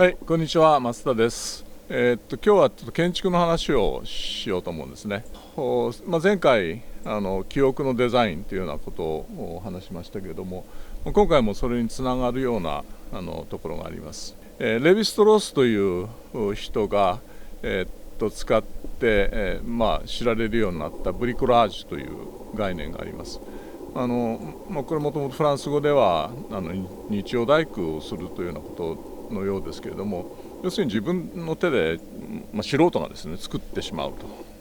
はい、こんにちは、増田です。今日はちょっと建築の話をしようと思うんですね。前回記憶のデザインというようなことを話しましたけれども、今回もそれにつながるようなところがあります。レヴィ・ストロースという人が、使って、知られるようになったブリコラージュという概念があります。これもともとフランス語では日曜大工をするというようなことのようですけれども、要するに自分の手で、素人がですね作ってしまう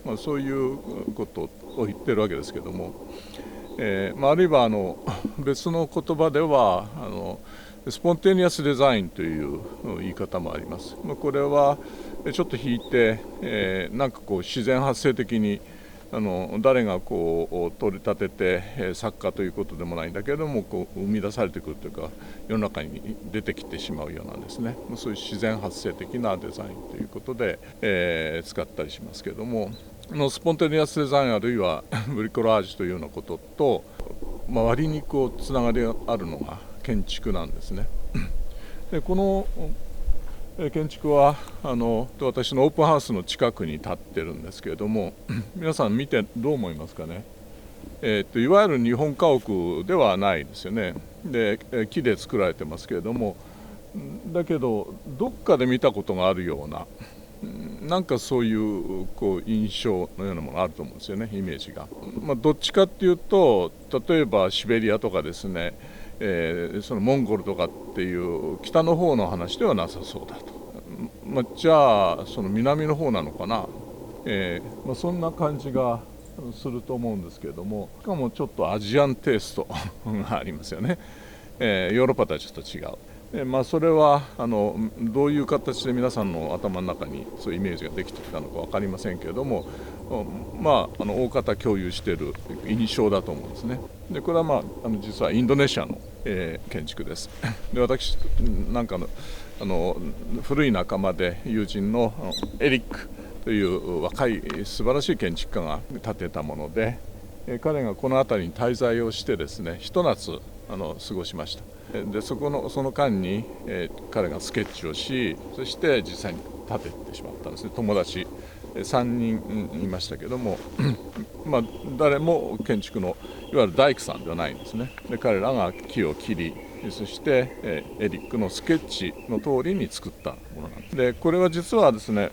と、そういうことを言ってるわけですけれども、あるいは別の言葉ではスポンテニアスデザインという言い方もあります。これはちょっと引いて、なんかこう自然発生的に誰がこう取り立てて作家ということでもないんだけれども、こう生み出されてくるというか世の中に出てきてしまうようなですね、そういう自然発生的なデザインということで、使ったりしますけれども、スポンテニアスデザインあるいはブリコラージュというようなことと、割にこうつながりがあるのが建築なんですね。でこの建築は私のオープンハウスの近くに建ってるんですけれども、皆さん見てどう思いますかね。いわゆる日本家屋ではないですよね。で木で作られてますけれども、だけどどっかで見たことがあるような、なんかそういう印象のようなものがあると思うんですよね、イメージが。どっちかっていうと、例えばシベリアとかですね、そのモンゴルとかっていう北の方の話ではなさそうだと、じゃあその南の方なのかな、そんな感じがすると思うんですけれども、しかもちょっとアジアンテイストがありますよね。ヨーロッパとはちょっと違う。それはどういう形で皆さんの頭の中にそういうイメージができてきたのか分かりませんけれども、大方共有している印象だと思うんですね。でこれは実はインドネシアの、建築です。で私なんかの古い仲間で友人のエリックという若い素晴らしい建築家が建てたもので、彼がこの辺りに滞在をしてですね、ひと夏過ごしました。でその間に、彼がスケッチをし、そして実際に建ててしまったんですね。友達3人いましたけども誰も建築のいわゆる大工さんではないんですね。で彼らが木を切り、そしてエリックのスケッチの通りに作ったものなんです。でこれは実はですね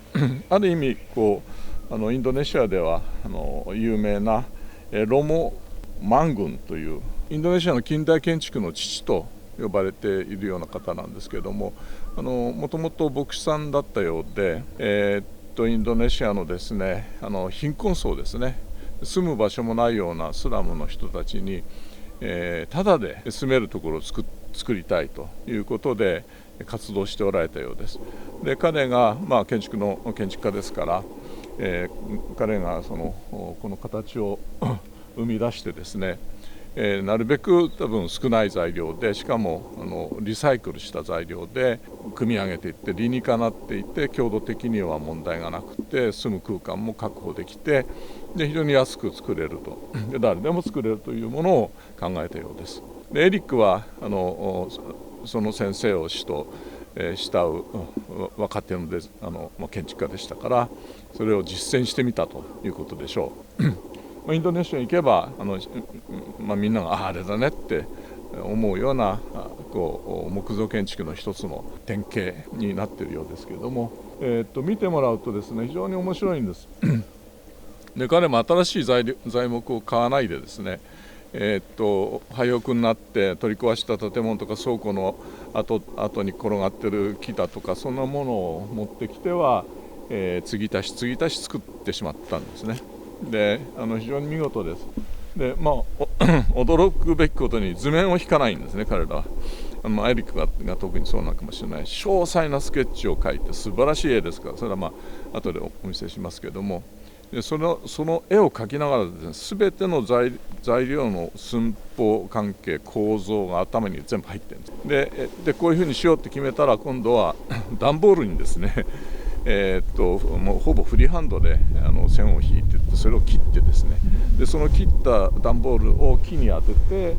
ある意味インドネシアでは有名なロモ・マングンというインドネシアの近代建築の父と呼ばれているような方なんですけれども、もともと牧師さんだったようで、インドネシアのですね貧困層ですね、住む場所もないようなスラムの人たちに、ただで住めるところを作りたいということで活動しておられたようです。で彼が、建築家ですから、彼がこの形を生み出してですね、なるべく多分少ない材料で、しかもリサイクルした材料で組み上げていって、理にかなっていて強度的には問題がなくて住む空間も確保できて、で非常に安く作れると、で誰でも作れるというものを考えたようです。でエリックはその先生を師と慕う若手の建築家でしたから、それを実践してみたということでしょう。インドネシアに行けばみんながあれだねって思うような木造建築の一つの典型になっているようですけれども、見てもらうとですね非常に面白いんです。で彼も新しい材木を買わないでですね、廃屋になって取り壊した建物とか倉庫の後に転がってる木だとか、そんなものを持ってきては、継ぎ足し作ってしまったんですね。で非常に見事です。で驚くべきことに図面を引かないんですね、彼らは。エリックが特にそうなのかもしれない。詳細なスケッチを描いて素晴らしい絵ですから、それは後でお見せしますけれども、でその絵を描きながらですね、全ての材料の寸法関係構造が頭に全部入ってるんです。でこういうふうにしようって決めたら、今度は段ボールにですねもうほぼフリーハンドで線を引いてって、それを切ってですね、でその切った段ボールを木に当てて、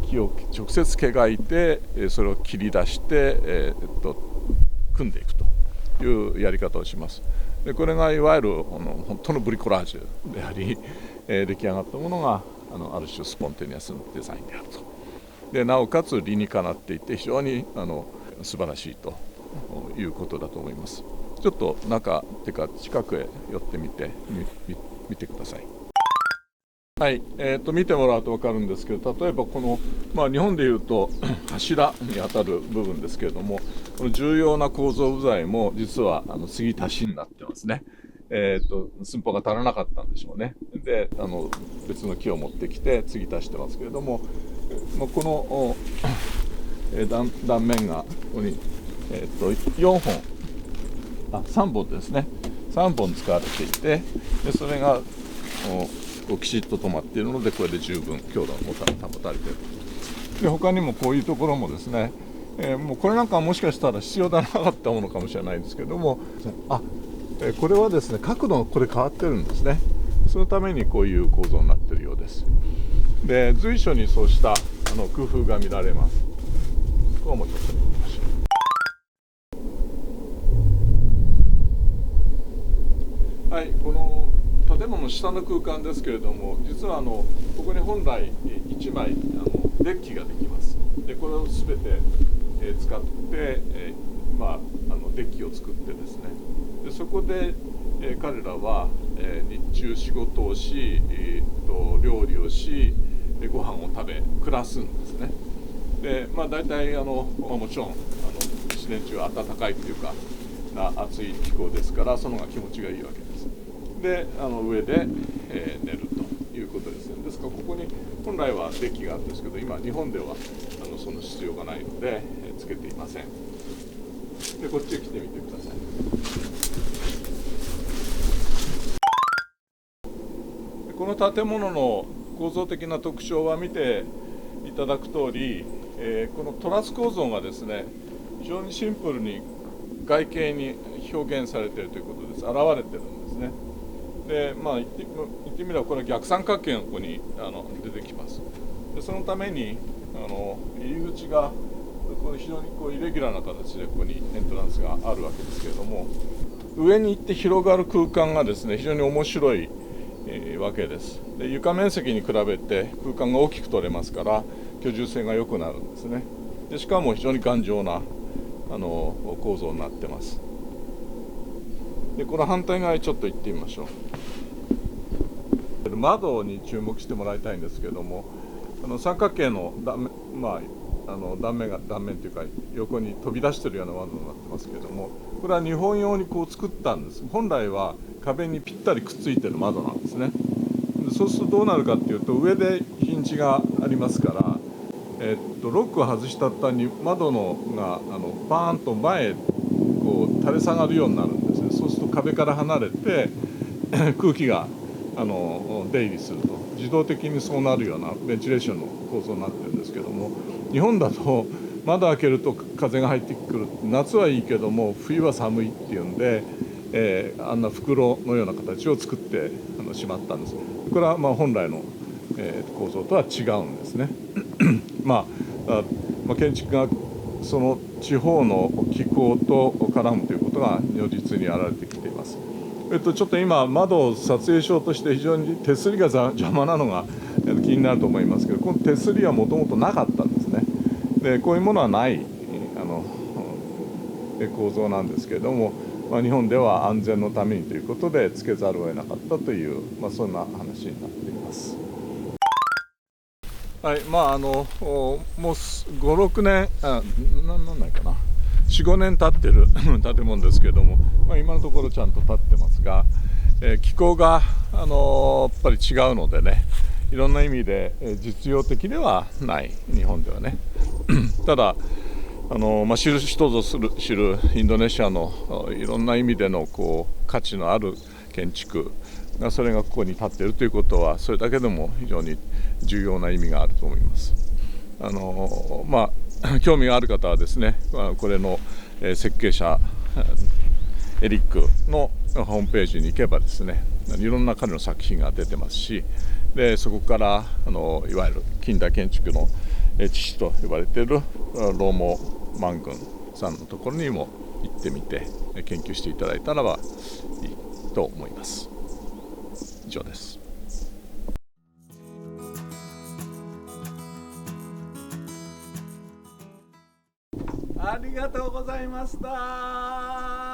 木を直接毛がいて、それを切り出して、組んでいくというやり方をします。でこれがいわゆる本当のブリコラージュであり、出来上がったものがある種スポンテニアスなデザインであると。でなおかつ理にかなっていて非常に素晴らしいということだと思います。ちょっと中っていうか近くへ寄ってみて見てください。はい、見てもらうと分かるんですけど、例えばこの、日本でいうと柱にあたる部分ですけれども、この重要な構造部材も実は継ぎ足しになってますね。寸法が足らなかったんでしょうね。で別の木を持ってきて継ぎ足してますけれども、この断面がここに、3本ですね、3本使われていて、でそれがきちっと止まっているので、これで十分強度が保たれている。で他にもこういうところもですね、もうこれなんかはもしかしたら必要でなかったものかもしれないんですけども、これはですね、角度がこれ変わってるんですね。そのためにこういう構造になっているようです。で随所にそうした工夫が見られます。ここもちょっと見てみましょう。はい、この建物の下の空間ですけれども、実はここに本来1枚デッキができます。でこれを全て使って、デッキを作ってですね、でそこで彼らは日中仕事をし、料理をし、ご飯を食べ暮らすんですね。で大体もちろん一年中暖かいというか暑い気候ですから、その方が気持ちがいいわけです。で上で、寝るということですね。ですからここに本来はデッキがあるんですけど、今日本ではその必要がないので、つけていません。でこっちへ来てみてください。この建物の構造的な特徴は見ていただく通り、このトラス構造がですね、非常にシンプルに外形に表現されているということです。現れてるんですね。で言ってみればこれは逆三角形がここに出てきます。でそのために入り口がこの非常にイレギュラーな形でここにエントランスがあるわけですけれども、上に行って広がる空間がですね、非常に面白い、わけです。で床面積に比べて空間が大きく取れますから居住性が良くなるんですね。でしかも非常に頑丈な構造になってます。でこの反対側にちょっと行ってみましょう。窓に注目してもらいたいんですけれども、三角形の断面というか横に飛び出しているような窓になってますけれども、これは日本用に作ったんです。本来は壁にぴったりくっついてる窓なんですね。でそうするとどうなるかっていうと、上でヒンジがありますから、ロックを外した途端に窓がバーンと前へ垂れ下がるようになるんですね。そうすると壁から離れて空気が出入りすると、自動的にそうなるようなベンチレーションの構造になってるんですけども、日本だと窓開けると風が入ってくる。夏はいいけども冬は寒いっていうんで、あんな袋のような形を作ってしまったんです。これは本来の、構造とは違うんですね。建築がその地方の気候と絡むということが如実に現れてきています。ちょっと今窓を撮影しようとして非常に手すりが邪魔なのが気になると思いますけど、この手すりはもともとなかったんですね。でこういうものはない構造なんですけれども、日本では安全のためにということでつけざるを得なかったという、そんな話になっています。はい、もう5、6年なんないかな、4、5年経ってる建物ですけれども、今のところちゃんと建ってますが、気候がやっぱり違うのでね、いろんな意味で実用的ではない日本ではねただ知る人ぞ知るインドネシアのいろんな意味での価値のある建築が、それがここに建っているということは、それだけでも非常に重要な意味があると思います。興味がある方はですね、これの設計者エリックのホームページに行けばですね、いろんな彼の作品が出てますし、でそこからいわゆる近代建築の父と呼ばれているローモ・マングンさんのところにも行ってみて研究していただいたらばいいと思います。以上です。ありがとうございました。